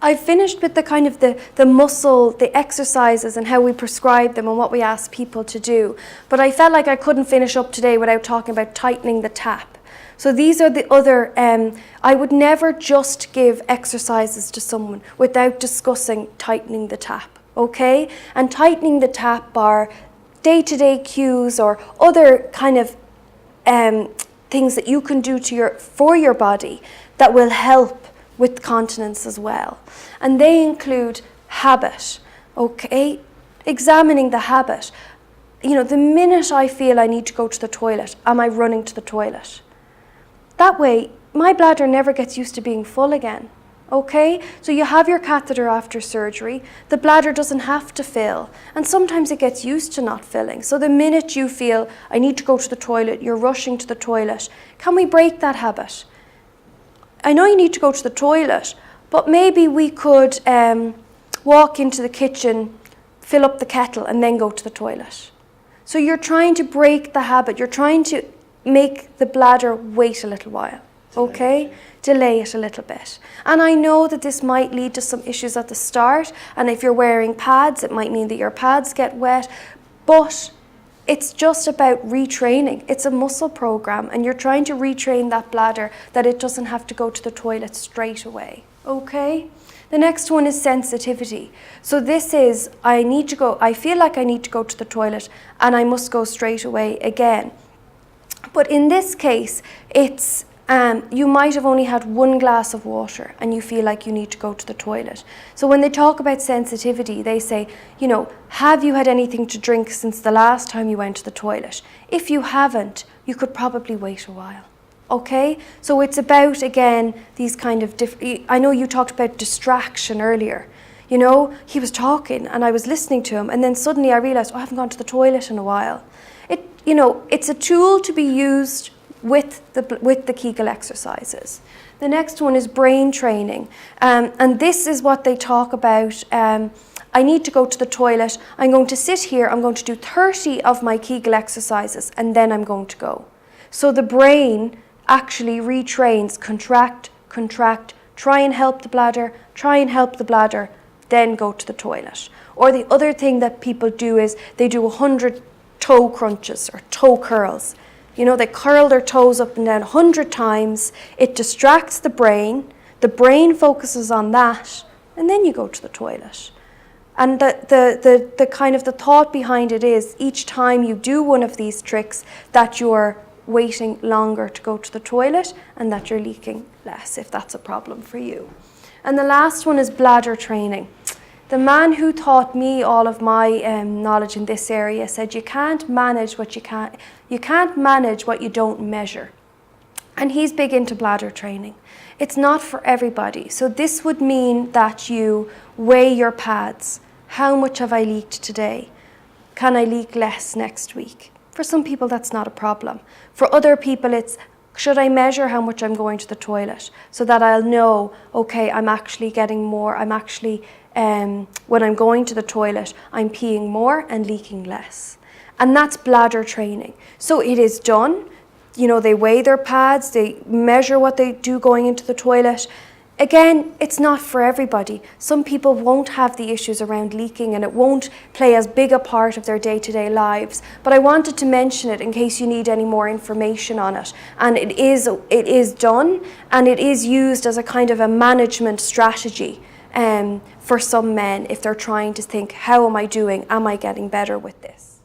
I've finished with the kind of the muscle, the exercises and how we prescribe them and what we ask people to do. But I felt like I couldn't finish up today without talking about tightening the tap. So these are the other, I would never just give exercises to someone without discussing tightening the tap, okay? And tightening the tap are day-to-day cues or other kind of things that you can do for your body that will help with continence as well. And they include habit, okay? Examining the habit. You know, the minute I feel I need to go to the toilet, am I running to the toilet? That way, my bladder never gets used to being full again, okay? So you have your catheter after surgery, the bladder doesn't have to fill, and sometimes it gets used to not filling. So the minute you feel, I need to go to the toilet, you're rushing to the toilet, can we break that habit? I know you need to go to the toilet, but maybe we could walk into the kitchen, fill up the kettle, and then go to the toilet. So you're trying to break the habit. You're trying to make the bladder wait a little while, okay? Delay it a little bit. And I know that this might lead to some issues at the start, and if you're wearing pads, it might mean that your pads get wet, but it's just about retraining. It's a muscle program, and you're trying to retrain that bladder that it doesn't have to go to the toilet straight away, okay? The next one is sensitivity. So this is, I feel like I need to go to the toilet and I must go straight away again. But in this case, it's, you might have only had one glass of water and you feel like you need to go to the toilet. So when they talk about sensitivity, they say, you know, have you had anything to drink since the last time you went to the toilet? If you haven't, you could probably wait a while. Okay, so it's about, again, these kind of I know you talked about distraction earlier. You know, he was talking and I was listening to him, and then suddenly I realized, oh, I haven't gone to the toilet in a while. You know, it's a tool to be used with the Kegel exercises. The next one is brain training, and this is what they talk about. I need to go to the toilet. I'm going to sit here. I'm going to do 30 of my Kegel exercises, and then I'm going to go. So the brain actually retrains, contract, contract, try and help the bladder, then go to the toilet. Or the other thing that people do is they do 100 toe crunches or toe curls. You know, they curl their toes up and down 100 times. It distracts the brain focuses on that, and then you go to the toilet. And the kind of the thought behind it is each time you do one of these tricks that you're waiting longer to go to the toilet and that you're leaking less, if that's a problem for you. And the last one is bladder training. The man who taught me all of my knowledge in this area said you can't manage what you can't manage what you don't measure. And he's big into bladder training. It's not for everybody. So this would mean that you weigh your pads. How much have I leaked today? Can I leak less next week? For some people, that's not a problem. For other people, it's, should I measure how much I'm going to the toilet so that I'll know, okay, I'm actually getting more, I'm actually, when I'm going to the toilet, I'm peeing more and leaking less. And that's bladder training. So it is done. You know, they weigh their pads, they measure what they do going into the toilet. Again, it's not for everybody. Some people won't have the issues around leaking and it won't play as big a part of their day-to-day lives. But I wanted to mention it in case you need any more information on it. And it is done, and it is used as a kind of a management strategy for some men if they're trying to think, how am I doing? Am I getting better with this?